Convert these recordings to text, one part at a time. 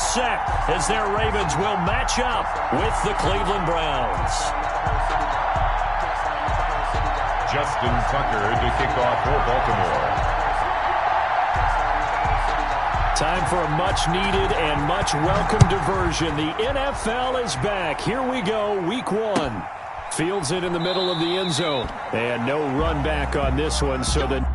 set as their Ravens will match up with the Cleveland Browns. Justin Tucker to kick off for Baltimore. Time for a much-needed and much-welcome diversion. The NFL is back. Here we go, Week 1. Fields it in the middle of the end zone. And no run back on this one, so the...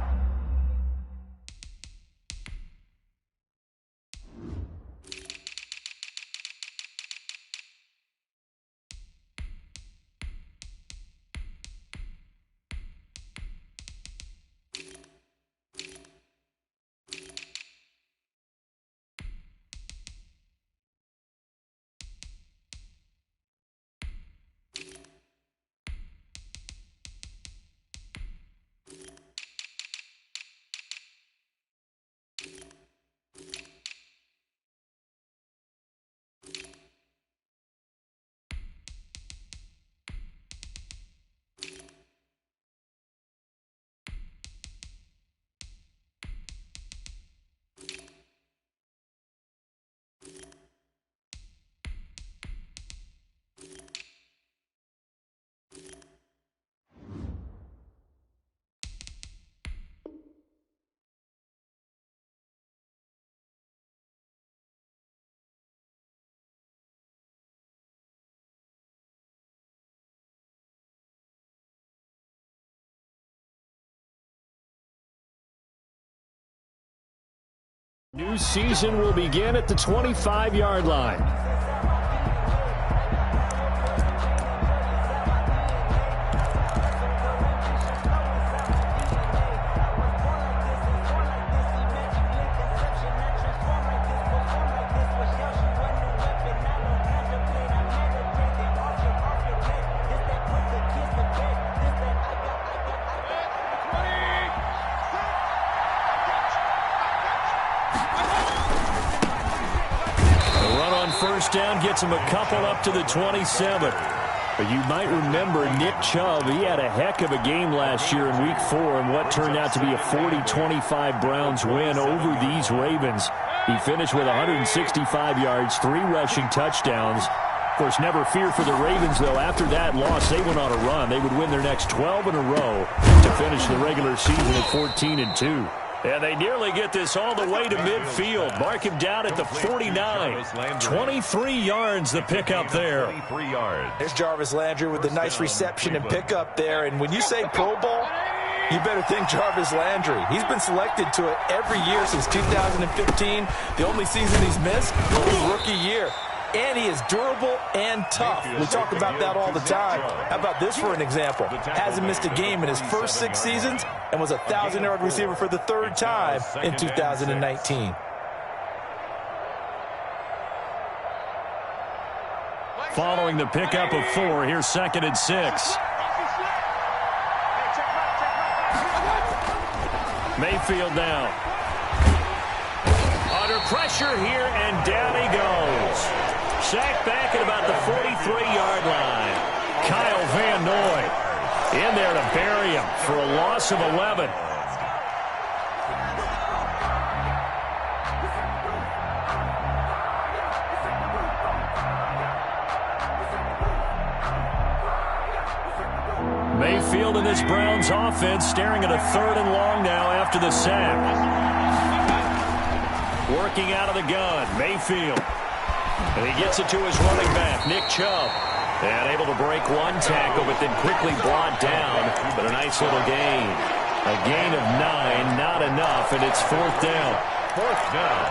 New season will begin at the 25-yard line. First down gets him a couple up to the 27. But you might remember Nick Chubb. He had a heck of a game last year in Week 4 in what turned out to be a 40-25 Browns win over these Ravens. He finished with 165 yards, 3 rushing touchdowns. Of course, never fear for the Ravens, though. After that loss, they went on a run. They would win their next 12 in a row to finish the regular season at 14-2. And they nearly get this all the way to midfield. Mark him down at the 49. 23 yards the pickup there. 23 yards. There's Jarvis Landry with a nice reception and pickup there. And when you say Pro Bowl, you better think Jarvis Landry. He's been selected to it every year since 2015. The only season he's missed was his rookie year. And he is durable and tough. We talk about that all the time. How about this for an example? Hasn't missed a game in his first 6 seasons and was a 1,000-yard receiver for the 3rd time in 2019. Following the pickup of 4, here's 2nd and 6. Mayfield now. Under pressure here, and down he goes. Sacked back at about the 43-yard line. Kyle Van Noy in there to bury him for a loss of 11. Mayfield and this Browns offense staring at a 3rd and long now after the sack. Working out of the gun, Mayfield. And he gets it to his running back, Nick Chubb. And able to break one tackle, but then quickly brought down. But a nice little gain. A gain of 9, not enough, and it's 4th down. 4th down.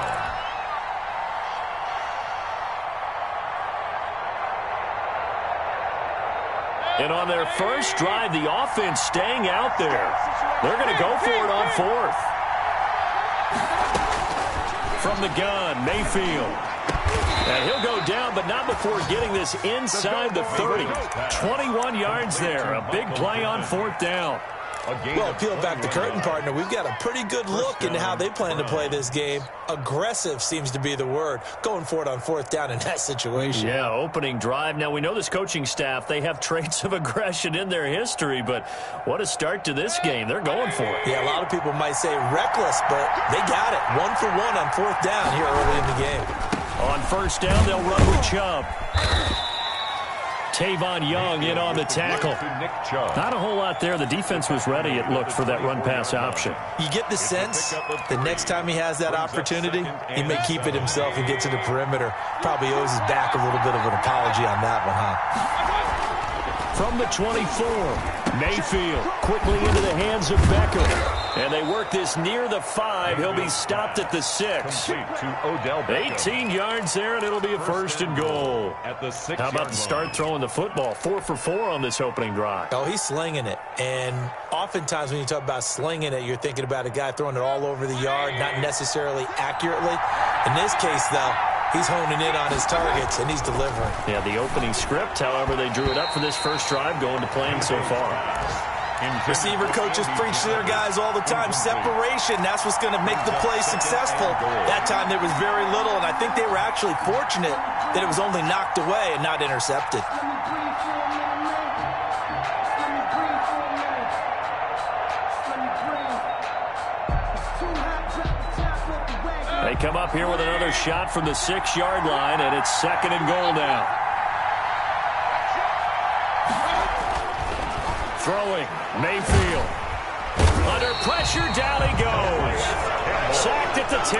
And on their first drive, the offense staying out there. They're going to go for it on 4th. From the gun, Mayfield. And he'll go down, but not before getting this inside the 30. 21 yards there. A big play on 4th down. Well, peel back the curtain, partner. We've got a pretty good look into how they plan to play this game. Aggressive seems to be the word. Going for it on 4th down in that situation. Yeah, opening drive. Now, we know this coaching staff, they have traits of aggression in their history, but what a start to this game. They're going for it. Yeah, a lot of people might say reckless, but they got it. 1 for 1 on 4th down here early in the game. On first down, they'll run with Chubb. Tavon Young in on the tackle. Not a whole lot there. The defense was ready, it looked, for that run-pass option. You get the sense the next time he has that opportunity, he may keep it himself and get to the perimeter. Probably owes his back a little bit of an apology on that one, huh? From the 24, Mayfield quickly into the hands of Beckham. And they work this near the 5. He'll be stopped at the 6. 18 yards there, and it'll be a first and goal. How about the start throwing the football? 4 for 4 on this opening drive. Oh, he's slinging it. And oftentimes when you talk about slinging it, you're thinking about a guy throwing it all over the yard, not necessarily accurately. In this case, though, he's honing in on his targets, and he's delivering. Yeah, the opening script, however, they drew it up for this first drive, going to plan so far. Receiver coaches preach to their guys all the time. Separation, that's what's going to make the play successful. That time there was very little, and I think they were actually fortunate that it was only knocked away and not intercepted. They come up here with another shot from the 6-yard line, and it's second and goal now. Throwing, Mayfield. Under pressure, down he goes. Sacked at the 10.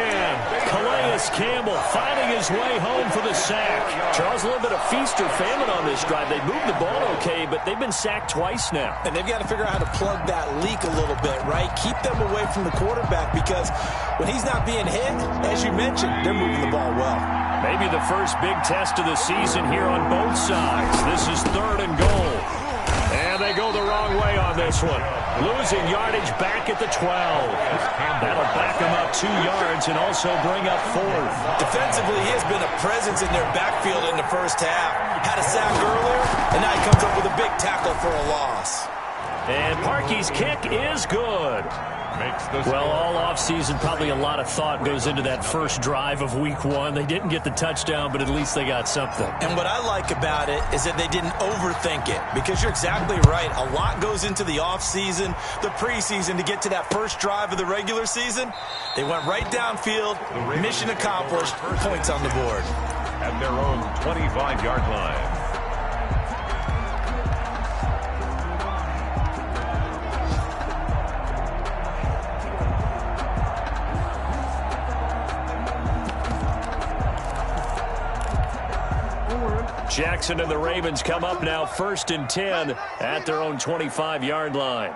Calais Campbell finding his way home for the sack. Charles, a little bit of feast or famine on this drive. They moved the ball okay, but they've been sacked twice now. And they've got to figure out how to plug that leak a little bit, right? Keep them away from the quarterback, because when he's not being hit, as you mentioned, they're moving the ball well. Maybe the first big test of the season here on both sides. This is third and goal. And they go the wrong way on this one. Losing yardage back at the 12. That'll back them up 2 yards and also bring up 4. Defensively, he has been a presence in their backfield in the first half. Had a sack earlier, and now he comes up with a big tackle for a loss. And Parkey's kick is good. Well, all offseason, probably a lot of thought goes into that first drive of week 1. They didn't get the touchdown, but at least they got something. And what I like about it is that they didn't overthink it, because you're exactly right. A lot goes into the offseason, the preseason, to get to that first drive of the regular season. They went right downfield, mission accomplished, points on the board. At their own 25-yard line. Jackson and the Ravens come up now first and 10 at their own 25-yard line.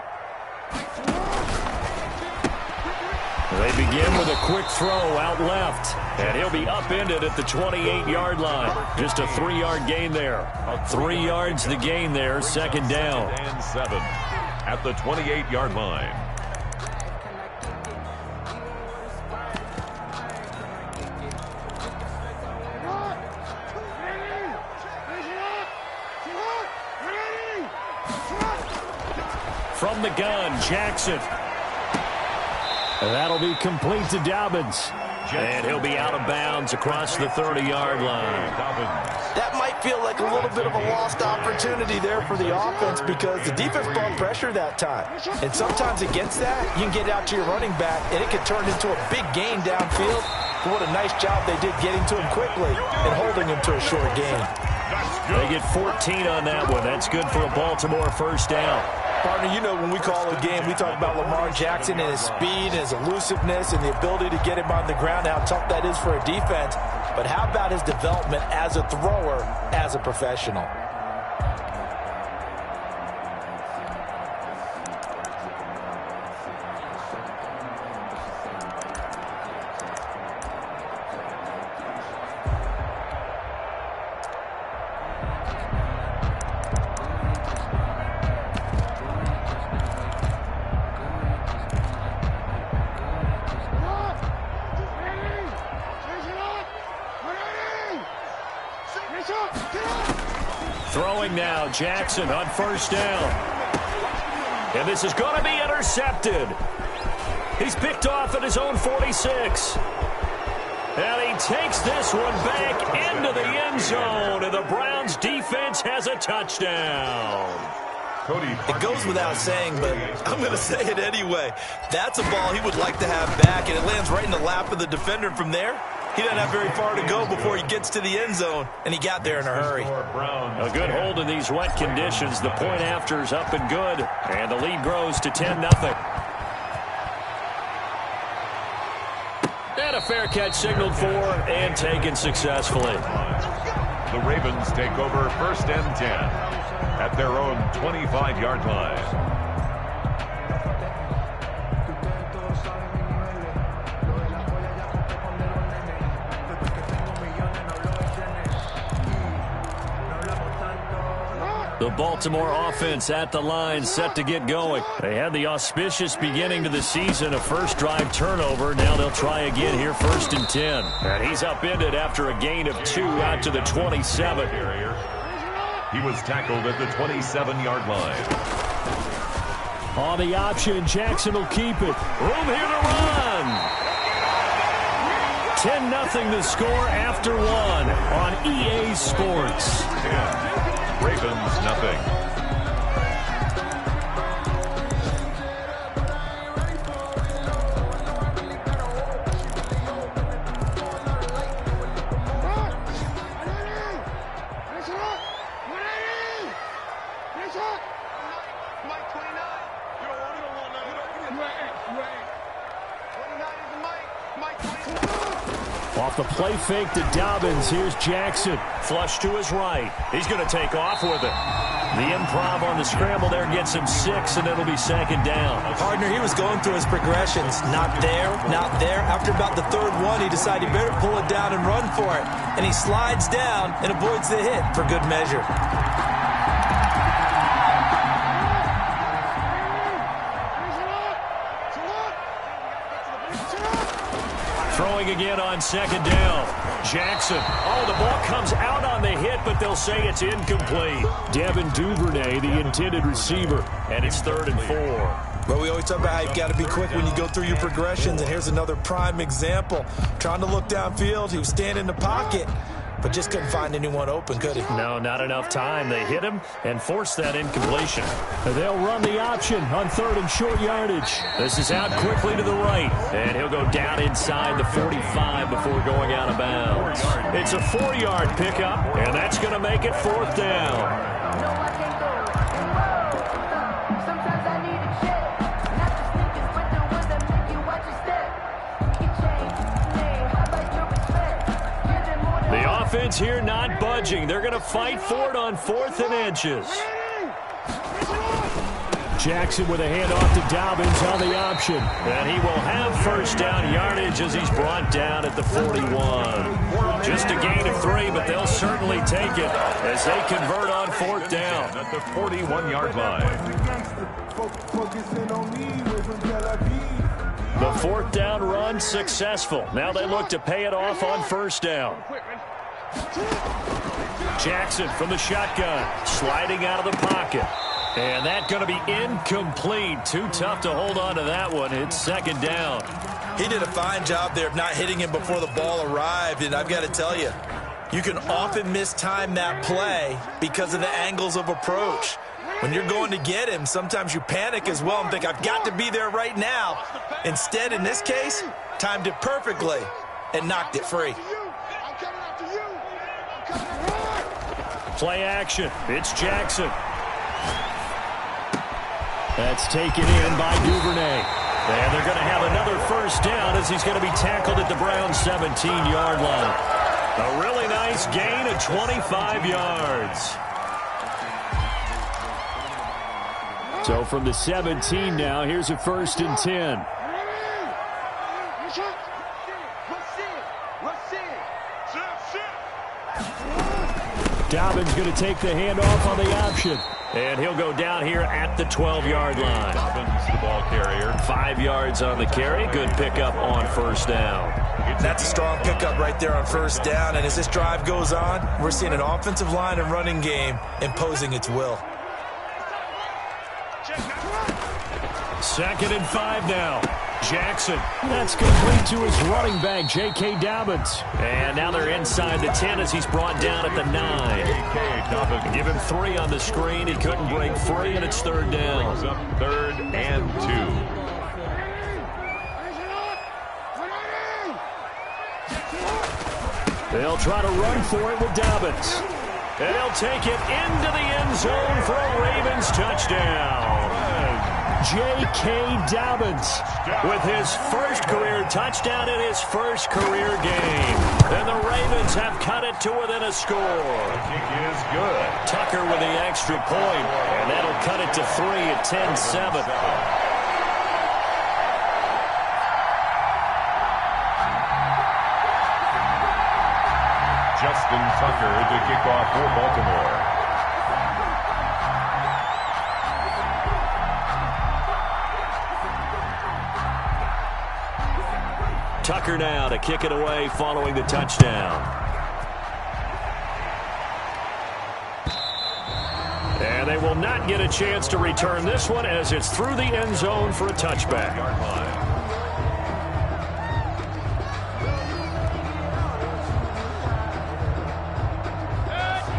They begin with a quick throw out left, and he'll be upended at the 28-yard line. Just a 3-yard gain there. 3 yards the gain there, second down. And 7 at the 28-yard line. From the gun, Jackson. And that'll be complete to Dobbins. And he'll be out of bounds across the 30-yard line. That might feel like a little bit of a lost opportunity there for the offense, because the defense brought pressure that time. And sometimes against that, you can get out to your running back, and it can turn into a big gain downfield. But what a nice job they did getting to him quickly and holding him to a short gain. They get 14 on that one. That's good for a Baltimore first down. Partner, you know when we call a game, we talk about Lamar Jackson and his speed and his elusiveness and the ability to get him on the ground, how tough that is for a defense. But how about his development as a thrower, as a professional? Throwing now, Jackson on first down. And this is going to be intercepted. He's picked off at his own 46. And he takes this one back into the end zone, and the Browns defense has a touchdown. It goes without saying, but I'm going to say it anyway. That's a ball he would like to have back, and it lands right in the lap of the defender from there. He doesn't have very far to go before he gets to the end zone, and he got there in a hurry. A good hold in these wet conditions. The point after is up and good, and the lead grows to 10-0. And a fair catch signaled for and taken successfully. The Ravens take over 1st and 10 at their own 25-yard line. The Baltimore offense at the line, set to get going. They had the auspicious beginning to the season, a first drive turnover. Now they'll try again here, 1st and 10. And he's upended after a gain of 2 out to the 27. He was tackled at the 27-yard line. On the option, Jackson will keep it. Room here to run. 10-0 the score after 1 on EA Sports. 10. Ravens, nothing. Off the play fake to Dobbins. Here's Jackson. Flush to his right. He's going to take off with it. The improv on the scramble there gets him 6, and it'll be 2nd down. Partner, he was going through his progressions. Not there, not there. After about the 3rd one, he decided he better pull it down and run for it. And he slides down and avoids the hit for good measure. Throwing again on 2nd down. Jackson. Oh, the ball comes out on the hit, but they'll say it's incomplete. Devin Duvernay, the intended receiver, and it's 3rd and 4. Well, we always talk about how you've got to be quick when you go through your progressions, and here's another prime example. Trying to look downfield, he was standing in the pocket, but just couldn't find anyone open, could he? No, not enough time. They hit him and forced that incompletion. They'll run the option on 3rd and short yardage. This is out quickly to the right, and he'll go down inside the 45 before going out of bounds. It's a 4-yard pickup, and that's going to make it 4th down. Offense here not budging. They're going to fight for it on 4th and inches. Jackson with a handoff to Dobbins on the option. And he will have 1st down yardage as he's brought down at the 41. Just a gain of 3, but they'll certainly take it as they convert on 4th down. At the 41-yard line. The 4th down run successful. Now they look to pay it off on 1st down. Jackson from the shotgun, sliding out of the pocket. And that's going to be incomplete. Too tough to hold on to that one. It's 2nd down. He did a fine job there of not hitting him before the ball arrived, and I've got to tell you, you can often mistime that play because of the angles of approach. When you're going to get him, sometimes you panic as well and think, I've got to be there right now. Instead, in this case, timed it perfectly and knocked it free. Play action. It's Jackson. That's taken in by Duvernay. And they're going to have another 1st down as he's going to be tackled at the Browns' 17-yard line. A really nice gain of 25 yards. So from the 17 now, here's a 1st and 10. Dobbins going to take the handoff on the option. And he'll go down here at the 12-yard line. Dobbins, the ball carrier. 5 yards on the carry. Good pickup on 1st down. That's a strong pickup right there on 1st down. And as this drive goes on, we're seeing an offensive line and running game imposing its will. 2nd and 5 now. Jackson. That's complete to his running back, J.K. Dobbins. And now they're inside the 10 as he's brought down at the 9. J.K. Dobbins. Give him 3 on the screen. He couldn't break free, and it's 3rd down. Brings up 3rd and 2. They'll try to run for it with Dobbins. And he'll take it into the end zone for a Ravens touchdown. J.K. Dobbins with his first career touchdown in his first career game. And the Ravens have cut it to within a score. The kick is good. Tucker with the extra point, and that'll cut it to 3 at 10-7. Justin Tucker to kick off for Baltimore. Tucker now to kick it away following the touchdown. And they will not get a chance to return this one as it's through the end zone for a touchback.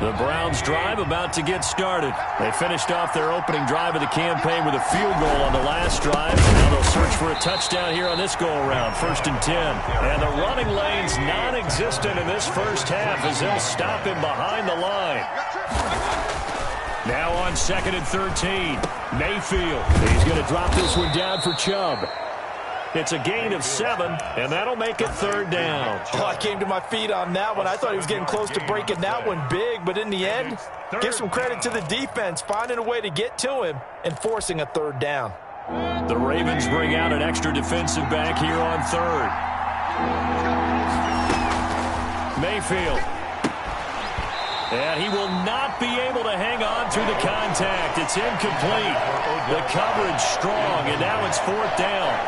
The Browns drive about to get started. They finished off their opening drive of the campaign with a field goal on the last drive. Now they'll search for a touchdown here on this go-around, 1st and 10. And the running lane's non-existent in this first half as they'll stop him behind the line. Now on 2nd and 13, Mayfield. He's going to drop this one down for Chubb. It's a gain of 7, and that'll make it 3rd down. Oh, I came to my feet on that one. I thought he was getting close to breaking that one big, but in the end, give some credit to the defense, finding a way to get to him and forcing a 3rd down. The Ravens bring out an extra defensive back here on 3rd. Mayfield. And he will not be able to hang on through the contact. It's incomplete. The coverage strong, and now it's 4th down.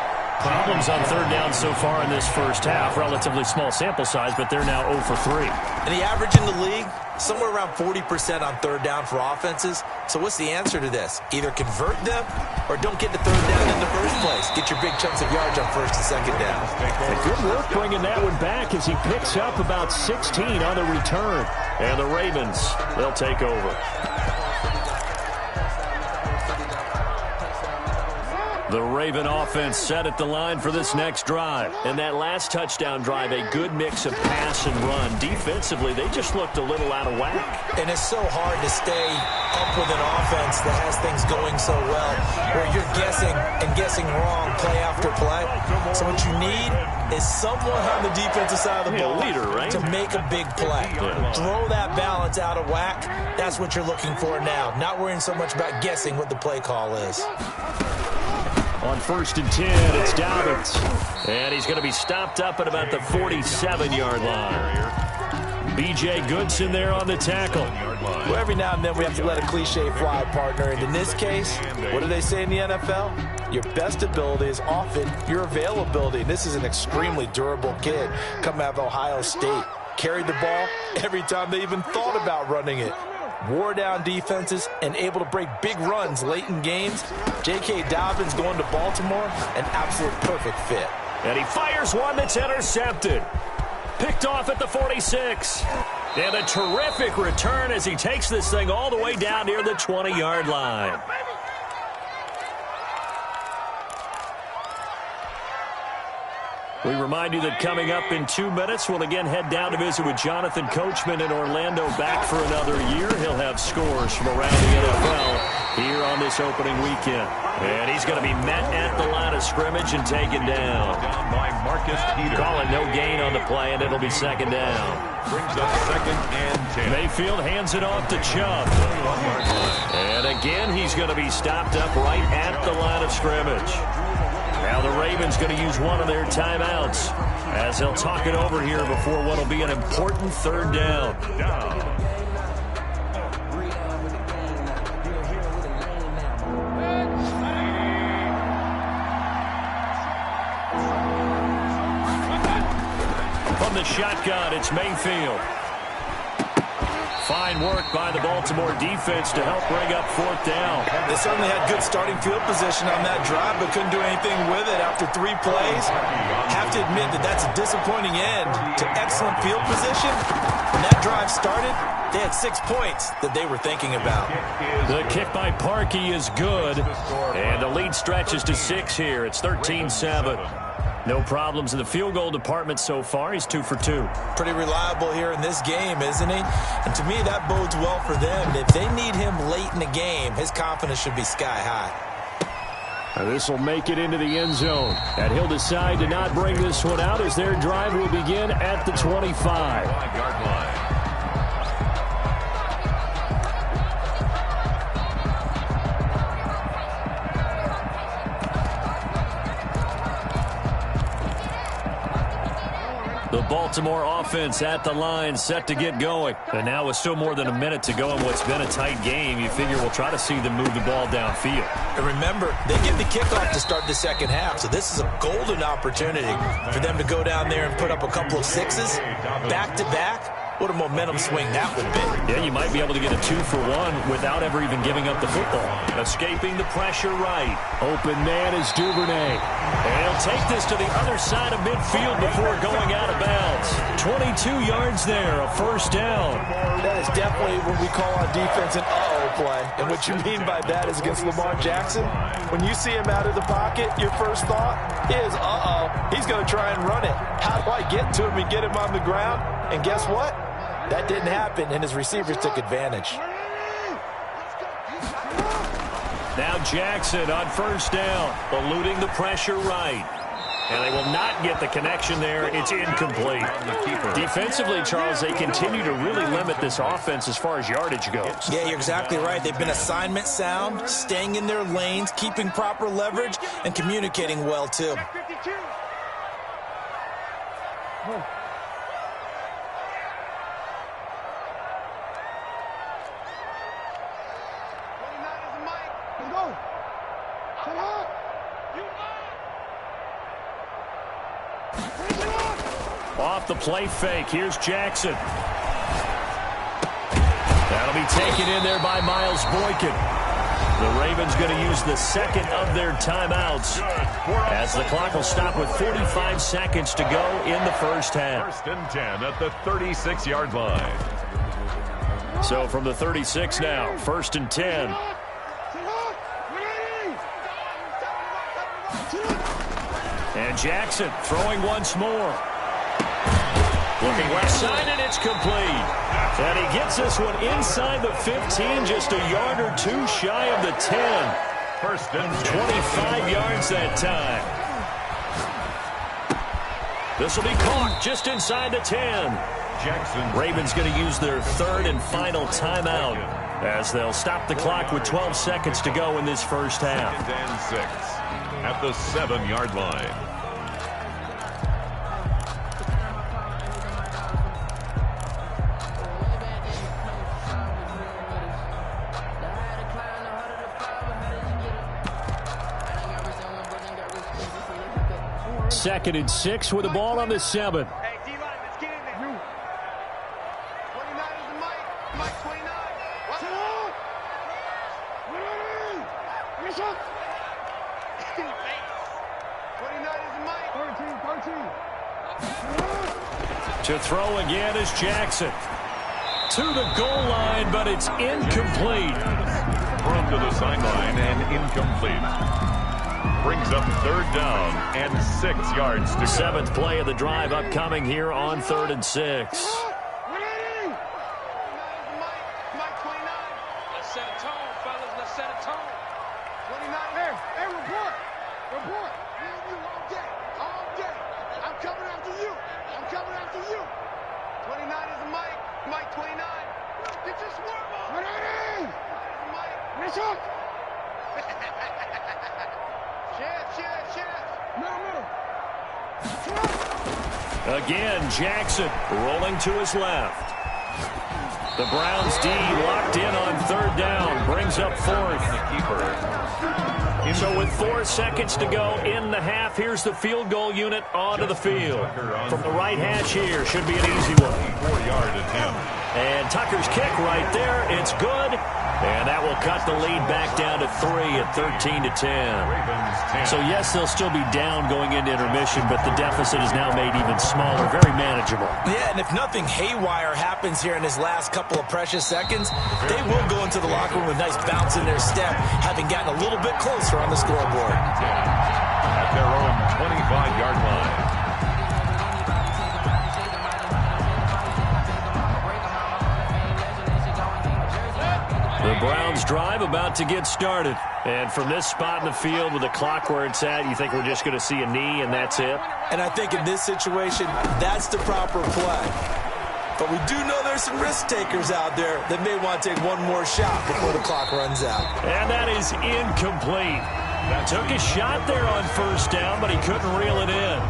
Problems on 3rd down so far in this first half. Relatively small sample size, but they're now 0 for 3. And the average in the league, somewhere around 40% on 3rd down for offenses. So what's the answer to this? Either convert them or don't get to 3rd down in the first place. Get your big chunks of yards on 1st and 2nd down. And good work bringing that one back as he picks up about 16 on the return. And the Ravens, they'll take over. The Raven offense set at the line for this next drive. And that last touchdown drive, a good mix of pass and run. Defensively, they just looked a little out of whack. And it's so hard to stay up with an offense that has things going so well, where you're guessing and guessing wrong play after play. So what you need is someone on the defensive side of the ball to make a big play. Throw that balance out of whack. That's what you're looking for now. Not worrying so much about guessing what the play call is. On 1st and 10, it's Dobbins. And he's going to be stopped up at about the 47-yard line. B.J. Goodson there on the tackle. Well, every now and then we have to let a cliche fly, partner. And in this case, what do they say in the NFL? Your best ability is often your availability. This is an extremely durable kid coming out of Ohio State. Carried the ball every time they even thought about running it. Wore down defenses and able to break big runs late in games. J.K. Dobbins going to Baltimore, an absolute perfect fit. And he fires one that's intercepted. Picked off at the 46. And a terrific return as he takes this thing all the way down near the 20-yard line. We remind you that coming up in 2 minutes, we'll again head down to visit with Jonathan Coachman in Orlando, back for another year. He'll have scores from around the NFL here on this opening weekend. And he's going to be met at the line of scrimmage and taken down. Down by Marcus Peters. Calling no gain on the play, and it'll be 2nd down. Brings up 2nd and 10. Mayfield hands it off to Chubb. And again, he's going to be stopped up right at the line of scrimmage. Now the Ravens going to use one of their timeouts as they'll talk it over here before what will be an important 3rd down. From the shotgun, it's Mayfield. Fine work by the Baltimore defense to help bring up 4th down. They certainly had good starting field position on that drive, but couldn't do anything with it after 3 plays. Have to admit that that's a disappointing end to excellent field position. When that drive started, they had 6 points that they were thinking about. The kick by Parkey is good, and the lead stretches to 6 here. It's 13-7. No problems in the field goal department so far. He's 2 for 2. Pretty reliable here in this game, isn't he? And to me, that bodes well for them. If they need him late in the game, his confidence should be sky high. This will make it into the end zone. And he'll decide to not bring this one out as their drive will begin at the 25. 5-yard line. The Baltimore offense at the line, set to get going. And now with still more than a minute to go in what's been a tight game, you figure we'll try to see them move the ball downfield. And remember, they get the kickoff to start the second half, so this is a golden opportunity for them to go down there and put up a couple of sixes back-to-back. What a momentum swing that would be. Yeah, you might be able to get a 2-for-1 without ever even giving up the football. Escaping the pressure right. Open man is Duvernay. And he'll take this to the other side of midfield before going out of bounds. 22 yards there, a first down. That is definitely what we call on defense an uh-oh play. And what you mean by that is against Lamar Jackson, when you see him out of the pocket, your first thought is, uh-oh, he's going to try and run it. How do I get to him and get him on the ground? And guess what? That didn't happen, and his receivers took advantage. Now Jackson on first down, eluding the pressure right. And they will not get the connection there. It's incomplete. Defensively, Charles, they continue to really limit this offense as far as yardage goes. Yeah, you're exactly right. They've been assignment sound, staying in their lanes, keeping proper leverage, and communicating well, too. Off the play fake, here's Jackson. That'll be taken in there by Miles Boykin. The Ravens going to use the second of their timeouts as the clock will stop with 45 seconds to go in the first half. 1st and 10 at the 36-yard line. So from the 36 now, 1st and 10. And Jackson throwing once more. Looking left side, and it's complete. And he gets this one inside the 15, just a yard or two shy of the 10. 1st and 10. 25 yards that time. This will be caught just inside the 10. Jackson. Ravens going to use their third and final timeout as they'll stop the clock with 12 seconds to go in this first half. 2nd and 6 at the 7-yard line. Second and 6 with the ball on the 7. Hey, D-line, let's get in there. 29 is the Mike. Mike 29. What's up? Finish up. 29 is the Mike. 13. To throw again is Jackson. To the goal line, but it's incomplete. Thrown to the sideline and incomplete. Brings up 3rd down and 6 yards to go. 7th play of the drive upcoming here on 3rd and 6. Mike 29. Let's set a tone, fellas. Let's set a tone. 29 there. Hey, report. Report. Me and you all day. All day. I'm coming after you. I'm coming after you. 29 is the Mike. Mike 29. Get your swarm on. 29 is the Mike. Finish up. Again, Jackson rolling to his left. The Browns D locked in on 3rd down, brings up 4th. So with 4 seconds to go in the half, here's the field goal unit onto the field. From the right hash here, should be an easy one. 4-yard attempt. And Tucker's kick right there, it's good. And that will cut the lead back down to 3 at 13-10. So, yes, they'll still be down going into intermission, but the deficit is now made even smaller, very manageable. Yeah, and if nothing haywire happens here in his last couple of precious seconds, they will go into the locker room with a nice bounce in their step, having gotten a little bit closer on the scoreboard. At at their own 25-yard line. The Browns drive about to get started. And from this spot in the field with the clock where it's at, you think we're just going to see a knee and that's it? And I think in this situation, that's the proper play. But we do know there's some risk takers out there that may want to take one more shot before the clock runs out. And that is incomplete. Took a shot there on first down, but he couldn't reel it in.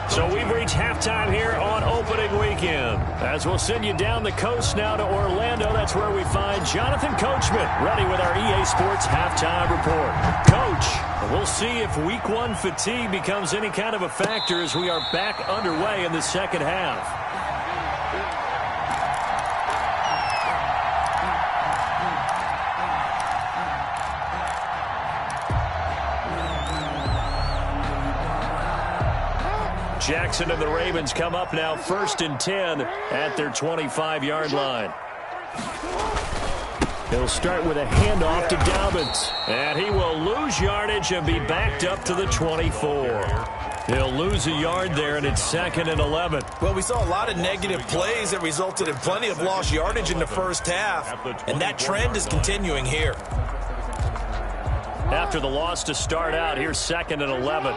So we've reached halftime here on opening weekend. As we'll send you down the coast now to Orlando, that's where we find Jonathan Coachman ready with our EA Sports halftime report. Coach, we'll see if week one fatigue becomes any kind of a factor as we are back underway in the second half. Jackson and the Ravens come up now 1st and 10 at their 25-yard line. He'll start with a handoff to Dobbins. And he will lose yardage and be backed up to the 24. He'll lose a yard there, and it's 2nd and 11. Well, we saw a lot of negative plays that resulted in plenty of lost yardage in the first half. And that trend is continuing here. After the loss to start out, here's 2nd and 11.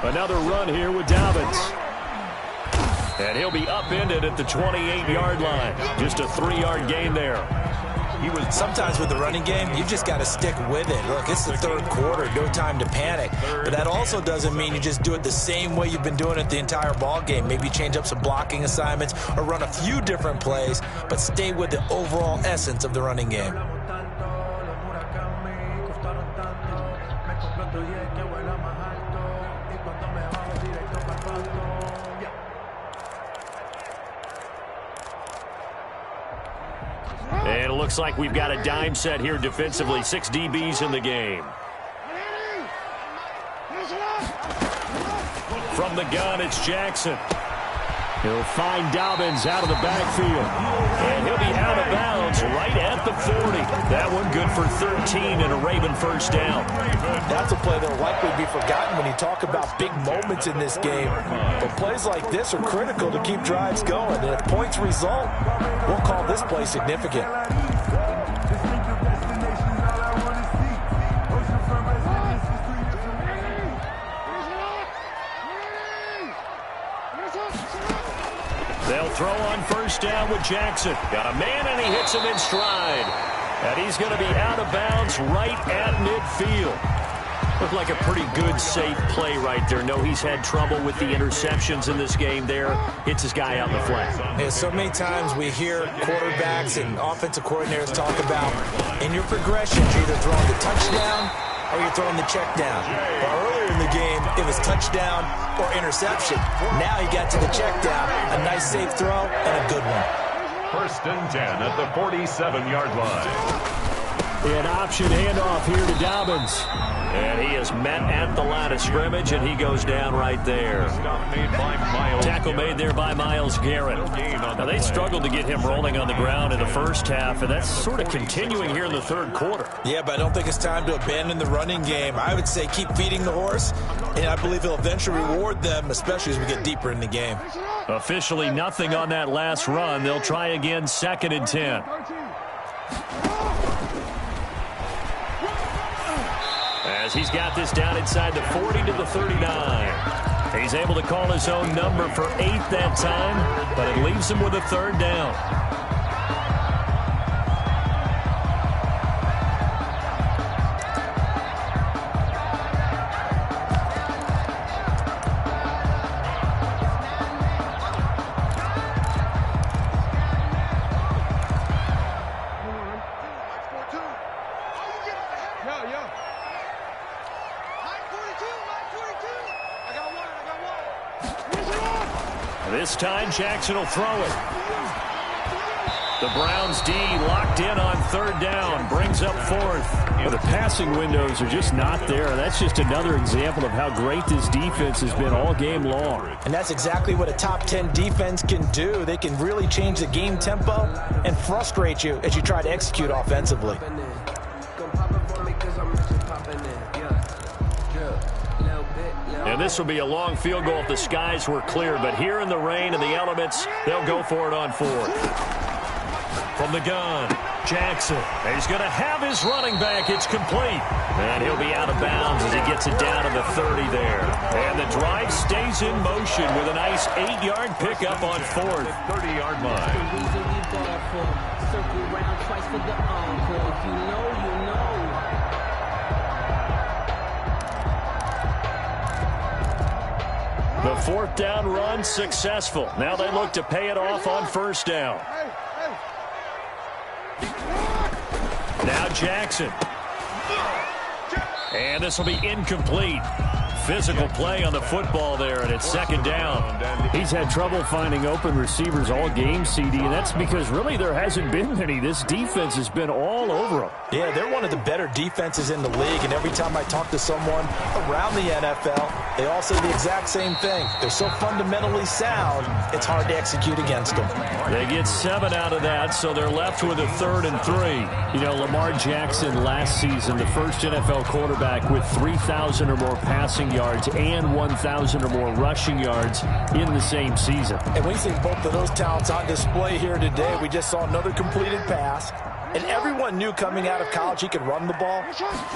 Another run here with Dobbins. And he'll be upended at the 28-yard line. Just a 3-yard gain there. Sometimes with the running game, you just got to stick with it. Look, it's the third quarter, no time to panic. But that also doesn't mean you just do it the same way you've been doing it the entire ball game. Maybe change up some blocking assignments or run a few different plays, but stay with the overall essence of the running game. And it looks like we've got a dime set here defensively. 6 DBs in the game. From the gun, it's Jackson. He'll find Dobbins out of the backfield. And he'll be out of bounds right at the 40. That one good for 13 and a Raven first down. That's a play that will likely be forgotten when you talk about big moments in this game. But plays like this are critical to keep drives going. And if points result, we'll call this play significant. They'll throw on first down with Jackson. Got a man, and he hits him in stride. And he's going to be out of bounds right at midfield. Looked like a pretty good, safe play right there. No, he's had trouble with the interceptions in this game there. Hits his guy out in the flat. Yeah, so many times we hear quarterbacks and offensive coordinators talk about, in your progressions, you're either throwing the touchdown or you're throwing the check down. But earlier in the game, it was touchdown or interception. Now he got to the check down, a nice safe throw, and a good one. 1st and 10 at the 47-yard line. An option handoff here to Dobbins. And he is met at the line of scrimmage, and he goes down right there. Tackle made there by Myles Garrett. Now, they struggled to get him rolling on the ground in the first half, and that's sort of continuing here in the third quarter. Yeah, but I don't think it's time to abandon the running game. I would say keep feeding the horse, and I believe he'll eventually reward them, especially as we get deeper in the game. Officially nothing on that last run. They'll try again, 2nd and 10. As he's got this down inside the 40 to the 39. He's able to call his own number for 8 that time, but it leaves him with a 3rd down. This time, Jackson will throw it. The Browns D locked in on 3rd down, brings up 4th. Well, the passing windows are just not there. That's just another example of how great this defense has been all game long. And that's exactly what a top 10 defense can do. They can really change the game tempo and frustrate you as you try to execute offensively. And this will be a long field goal if the skies were clear. But here in the rain and the elements, they'll go for it on fourth. From the gun, Jackson. He's going to have his running back. It's complete. And he'll be out of bounds as he gets it down to the 30 there. And the drive stays in motion with a nice 8-yard pickup on fourth. 30-yard line. Circle round twice for the encore. If you know, you know. The fourth down run successful. Now they look to pay it off on first down. Now Jackson. And this will be incomplete. Physical play on the football there, and it's second down. He's had trouble finding open receivers all game, CD, and that's because really there hasn't been many. This defense has been all over him. Yeah, they're one of the better defenses in the league, and every time I talk to someone around the NFL, they all say the exact same thing. They're so fundamentally sound, it's hard to execute against them. They get 7 out of that, so they're left with a 3rd and 3. You know, Lamar Jackson last season, the first NFL quarterback with 3,000 or more passing yards and 1,000 or more rushing yards in the same season. And we see both of those talents on display here today. We just saw another completed pass. And everyone knew coming out of college he could run the ball.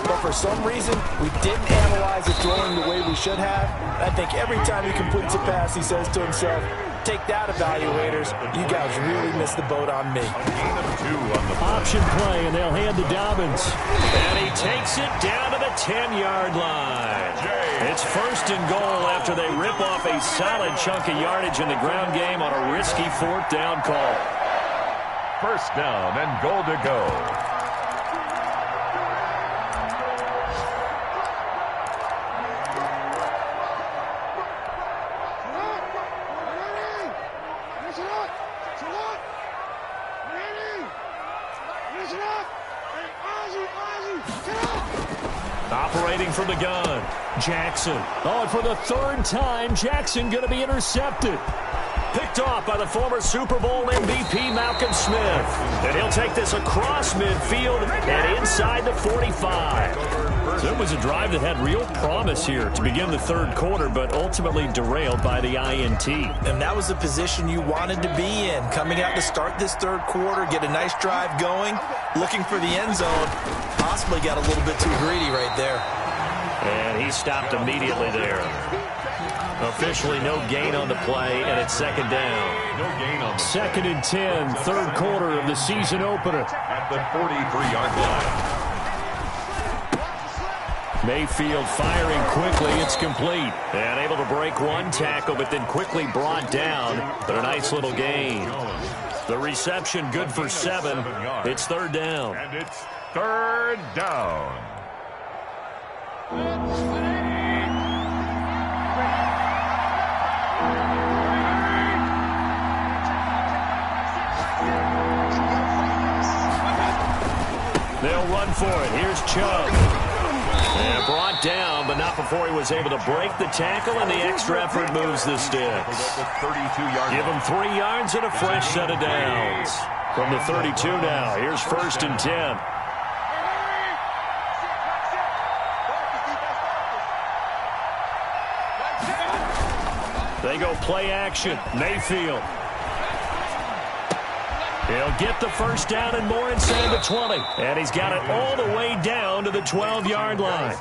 But for some reason, we didn't analyze his throwing the way we should have. I think every time he completes a pass, he says to himself, take that, evaluators. You guys really missed the boat on me. Gain of 2 on the play. Option play, and they'll hand to Dobbins. And he takes it down to the 10-yard line. It's 1st and goal after they rip off a solid chunk of yardage in the ground game on a risky 4th down call. 1st down and goal to go. Operating from the gun, Jackson. Oh, and for the 3rd time, Jackson going to be intercepted. Picked off by the former Super Bowl MVP, Malcolm Smith. And he'll take this across midfield and inside the 45. So it was a drive that had real promise here to begin the 3rd quarter, but ultimately derailed by the INT. And that was the position you wanted to be in. Coming out to start this 3rd quarter, get a nice drive going, looking for the end zone. Possibly got a little bit too greedy right there. And he stopped immediately there. Officially no gain on the play, and it's 2nd down. No gain on the 2nd and 10, 3rd quarter of the season opener. at the 43-yard line. Mayfield firing quickly. It's complete. And able to break one tackle, but then quickly brought down. But a nice little gain. The reception good for 7. It's 3rd down. And it's 3rd down. They'll run for it. Here's Chubb. And brought down, but not before he was able to break the tackle, and the extra effort moves the sticks. Give him 3 yards and a fresh set of downs. From the 32 now, here's 1st and 10. They go play action. Mayfield. He'll get the 1st down and more inside the 20. And he's got it all the way down to the 12-yard line.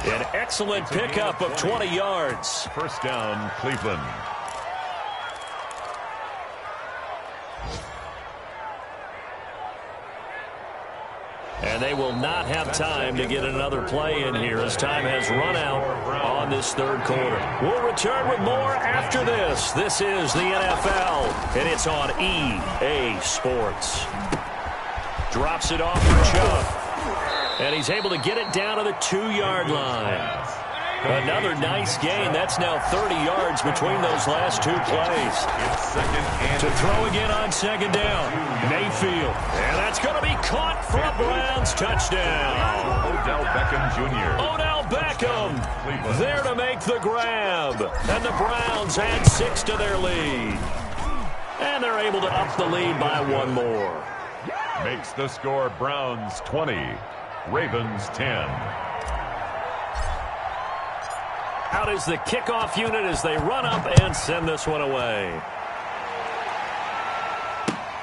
An excellent pickup of 20 yards. 1st down, Cleveland. And they will not have time to get another play in here as time has run out on this 3rd quarter. We'll return with more after this. This is the NFL, and it's on EA Sports. Drops it off for Chubb. And he's able to get it down to the 2-yard line. Another nice gain. That's now 30 yards between those last 2 plays. To throw again on 2nd down. Mayfield. And that's going to be caught for a Browns touchdown. Odell Beckham Jr. Odell Beckham there to make the grab. And the Browns add 6 to their lead. And they're able to up the lead by 1 more. Makes the score Browns 20, Ravens 10. Out is the kickoff unit as they run up and send this one away.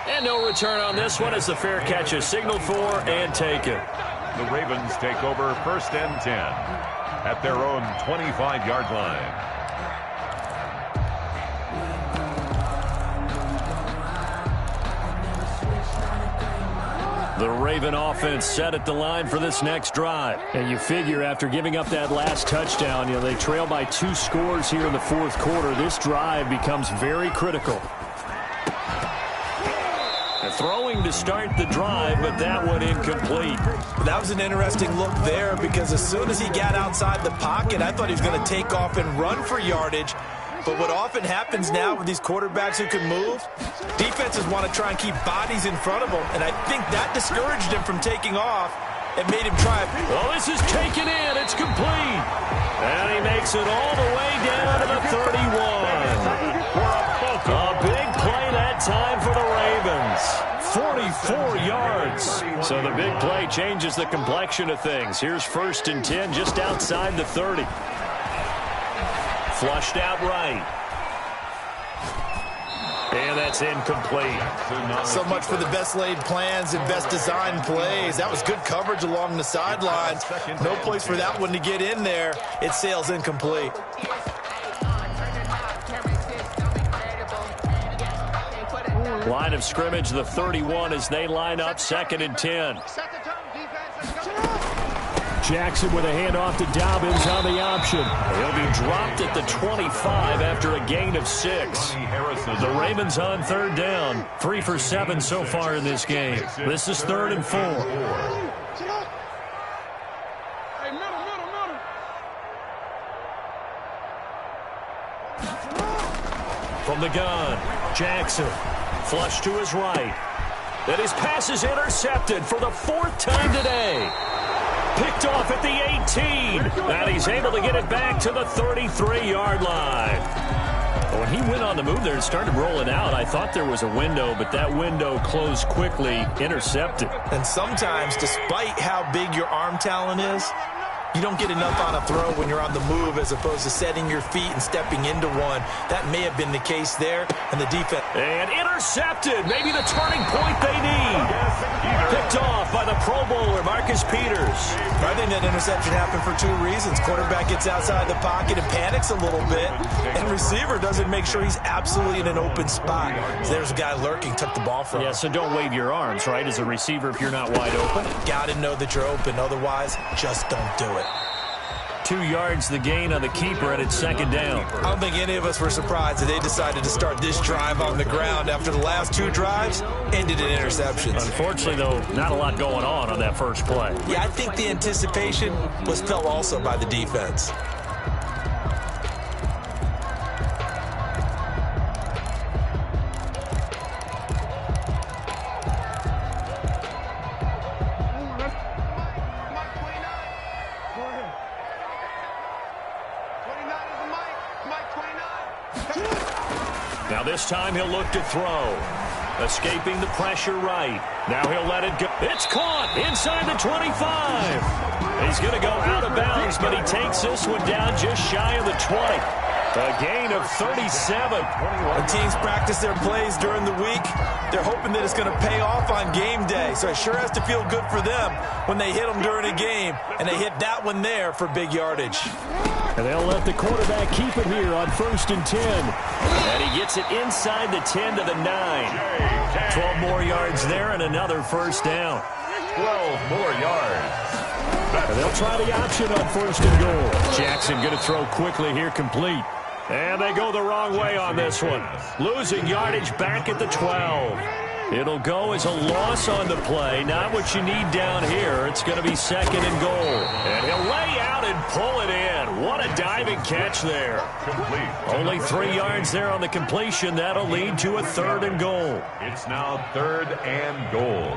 And no return on this one as the fair catch is signaled for and taken. The Ravens take over 1st and 10 at their own 25-yard line. The Raven offense set at the line for this next drive. And you figure after giving up that last touchdown, they trail by 2 scores here in the 4th quarter. This drive becomes very critical. Throwing to start the drive, but that one incomplete. That was an interesting look there because as soon as he got outside the pocket, I thought he was going to take off and run for yardage. But what often happens now with these quarterbacks who can move, defenses want to try and keep bodies in front of them, and I think that discouraged him from taking off and made him try. Well, this is taken in. It's complete. And he makes it all the way down to the 31. A big play that time for the Ravens. 44 yards. So the big play changes the complexion of things. Here's 1st and 10 just outside the 30. Flushed out right. And that's incomplete. So much for the best laid plans and best designed plays. That was good coverage along the sidelines. No place for that one to get in there. It sails incomplete. Line of scrimmage, the 31 as they line up 2nd and 10. Jackson with a handoff to Dobbins on the option. He'll be dropped at the 25 after a gain of 6. The Ravens on 3rd down. 3 for 7 so far in this game. This is 3rd and 4. From the gun, Jackson. Flush to his right. And his pass is intercepted for the 4th time today. Picked off at the 18. And he's able to get it back to the 33-yard line. When he went on the move there and started rolling out, I thought there was a window, but that window closed quickly, intercepted. And sometimes, despite how big your arm talent is, you don't get enough on a throw when you're on the move as opposed to setting your feet and stepping into one. That may have been the case there, and the defense. And intercepted. Maybe the turning point they need. Picked off by the Pro Bowler, Marcus Peters. I think that interception happened for 2 reasons. Quarterback gets outside the pocket and panics a little bit, and receiver doesn't make sure he's absolutely in an open spot. So there's a guy lurking, took the ball from him. Yeah, so don't wave your arms, right, as a receiver if you're not wide open. Got to know that you're open. Otherwise, just don't do it. 2 yards the gain on the keeper, and it's 2nd down. I don't think any of us were surprised that they decided to start this drive on the ground after the last 2 drives ended in interceptions. Unfortunately, though, not a lot going on that first play. Yeah, I think the anticipation was felt also by the defense. Now this time he'll look to throw. Escaping the pressure right. Now he'll let it go. It's caught inside the 25. He's going to go out of bounds, but he takes this one down just shy of the 20. A gain of 37. When teams practice their plays during the week, they're hoping that it's going to pay off on game day. So it sure has to feel good for them when they hit them during a game, and they hit that one there for big yardage. And they'll let the quarterback keep it here on 1st and 10. And he gets it inside the 10 to the 9. 12 more yards there and another 1st down. 12 more yards. And they'll try the option on 1st and goal. Jackson going to throw quickly here, complete. And they go the wrong way on this one. Losing yardage back at the 12. It'll go as a loss on the play. Not what you need down here. It's going to be 2nd and goal. And he'll lay out and pull it in. What a diving catch there. Complete. Only 3 yards there on the completion. That'll lead to a 3rd and goal. It's now 3rd and goal.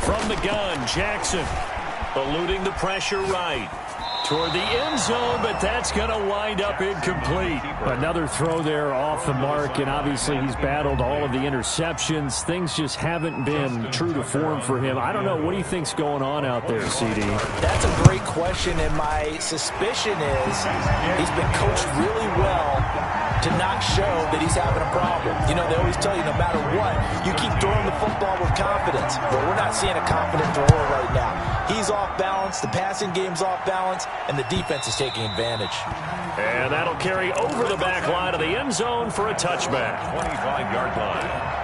From the gun, Jackson eluding the pressure right. Toward the end zone, but that's going to wind up incomplete. Another throw there off the mark, and obviously he's battled all of the interceptions. Things just haven't been true to form for him. I don't know. What do you think's going on out there, CD? That's a great question, and my suspicion is he's been coached really well to not show that he's having a problem. You know, they always tell you no matter what, you keep throwing the football with confidence. But we're not seeing a confident thrower right now. He's off balance, the passing game's off balance, and the defense is taking advantage. And that'll carry over the back line of the end zone for a touchback. 25-yard line.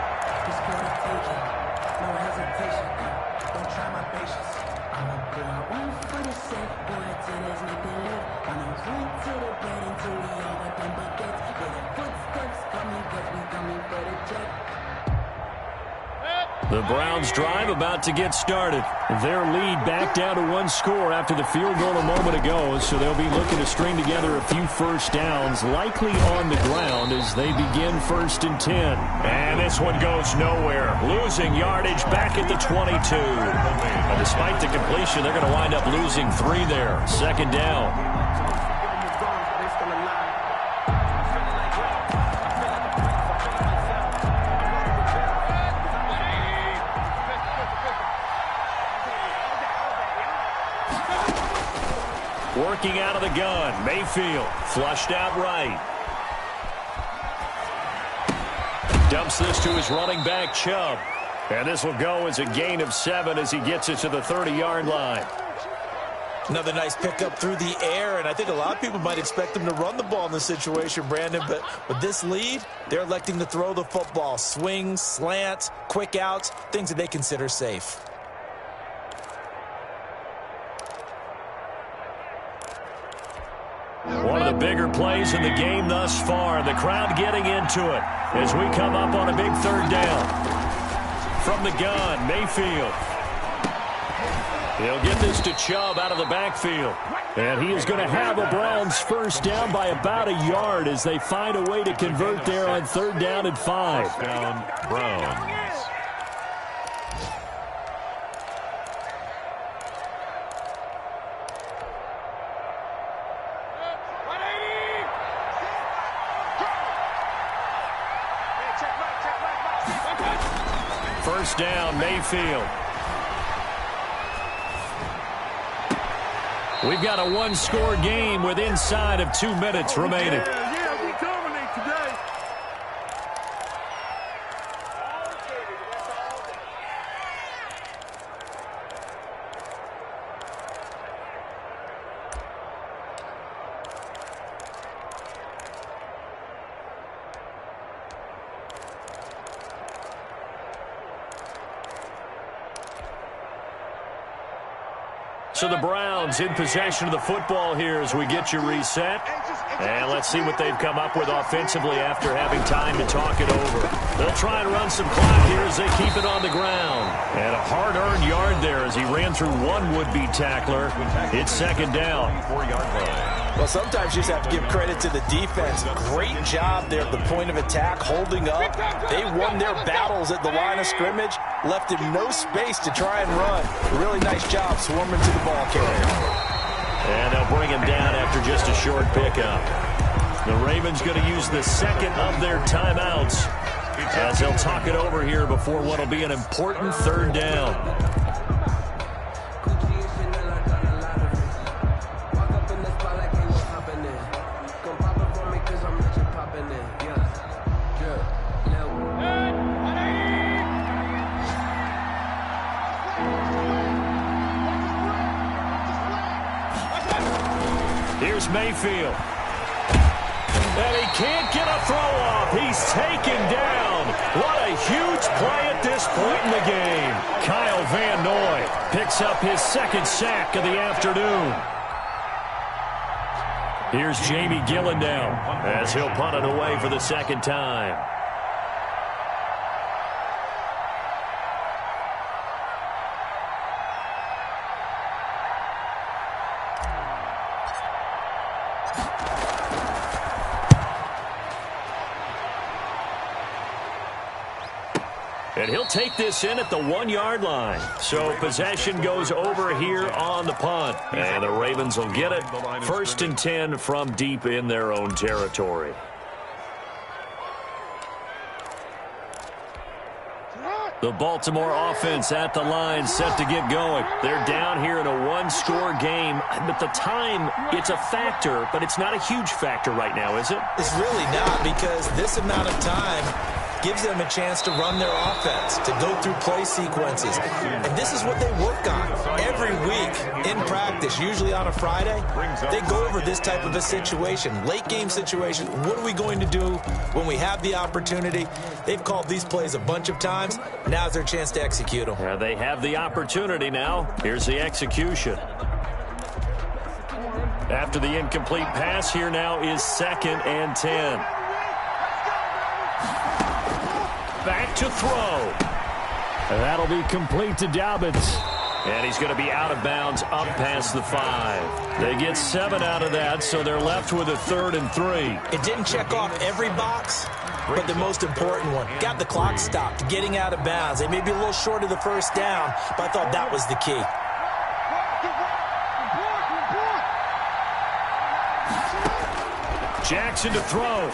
The Browns drive about to get started. Their lead back down to one score after the field goal a moment ago, so they'll be looking to string together a few first downs, likely on the ground as they begin 1st and 10. And this one goes nowhere. Losing yardage back at the 22. And despite the completion, they're going to wind up losing 3 there. 2nd down. Working out of the gun. Mayfield flushed out right. Dumps this to his running back, Chubb. And this will go as a gain of 7 as he gets it to the 30-yard line. Another nice pickup through the air, and I think a lot of people might expect them to run the ball in this situation, Brandon, but with this lead, they're electing to throw the football. Swings, slants, quick outs, things that they consider safe. One of the bigger plays in the game thus far. The crowd getting into it as we come up on a big 3rd down. From the gun, Mayfield. He'll get this to Chubb out of the backfield. And he is going to have a Browns first down by about a yard as they find a way to convert there on 3rd down and 5. First down, Browns. First down, Mayfield. We've got a 1-score game with inside of 2 minutes remaining. Yeah, we dominate today. So the Browns in possession of the football here as we get you reset. And let's see what they've come up with offensively after having time to talk it over. They'll try and run some clock here as they keep it on the ground. And a hard-earned yard there as he ran through one would-be tackler. It's 2nd down. 4-yard line. Well, sometimes you just have to give credit to the defense. Great job there at the point of attack, holding up. They won their battles at the line of scrimmage, left him no space to try and run. Really nice job swarming to the ball carrier. And they'll bring him down after just a short pickup. The Ravens going to use the 2nd of their timeouts as they'll talk it over here before what will be an important 3rd down. Here's Mayfield. And he can't get a throw off. He's taken down. What a huge play at this point in the game. Kyle Van Noy picks up his 2nd sack of the afternoon. Here's Jamie Gillendown as he'll punt it away for the 2nd time. And he'll take this in at the 1-yard line. So possession goes over here on the punt. And the Ravens will get it. 1st and 10 from deep in their own territory. The Baltimore offense at the line, set to get going. They're down here in a one-score game. But the time, it's a factor, but it's not a huge factor right now, is it? It's really not, because this amount of time gives them a chance to run their offense, to go through play sequences. And this is what they work on every week in practice, usually on a Friday. They go over this type of a situation, late game situation. What are we going to do when we have the opportunity? They've called these plays a bunch of times. Now's their chance to execute them. Yeah, they have the opportunity now. Here's the execution. After the incomplete pass, here now is 2nd and 10. Back to throw. That'll be complete to Dobbins. And he's going to be out of bounds up past the 5. They get 7 out of that, so they're left with a 3rd and 3. It didn't check off every box, but the most important one. Got the clock stopped, getting out of bounds. They may be a little short of the 1st down, but I thought that was the key. Jackson to throw.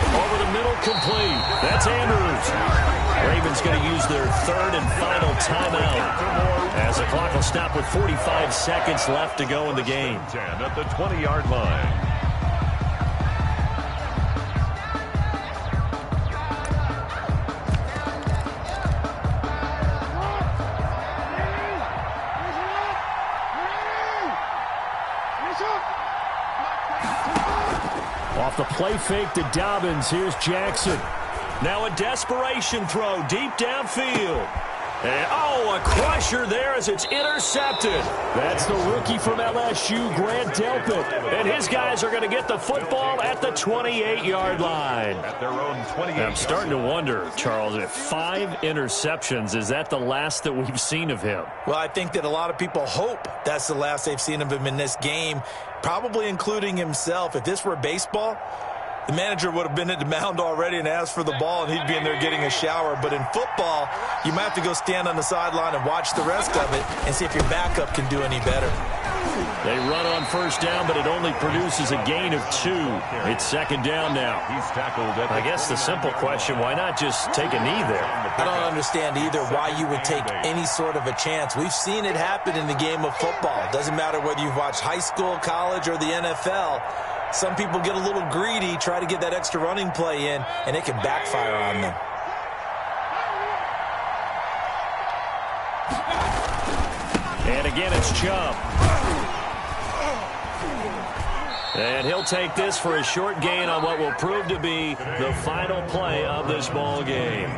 Over the middle, complete. That's Andrews. Ravens going to use their 3rd and final timeout as the clock will stop with 45 seconds left to go in the game. 10 at the 20-yard line. Off the play fake to Dobbins. Here's Jackson. Now a desperation throw deep downfield. And, a crusher there as it's intercepted. That's the rookie from LSU, Grant Delpit. And his guys are going to get the football at the 28-yard line. At their own 28. I'm starting to wonder, Charles, if 5 interceptions, is that the last that we've seen of him? Well, I think that a lot of people hope that's the last they've seen of him in this game, probably including himself. If this were baseball, the manager would have been at the mound already and asked for the ball, and he'd be in there getting a shower. But in football, you might have to go stand on the sideline and watch the rest of it and see if your backup can do any better. They run on 1st down, but it only produces a gain of 2. It's 2nd down now. He's tackled at I guess the simple question, why not just take a knee there? I don't understand either why you would take any sort of a chance. We've seen it happen in the game of football. It doesn't matter whether you've watched high school, college, or the NFL. Some people get a little greedy, try to get that extra running play in, and it can backfire on them. And again, it's Chubb. And he'll take this for a short gain on what will prove to be the final play of this ball game.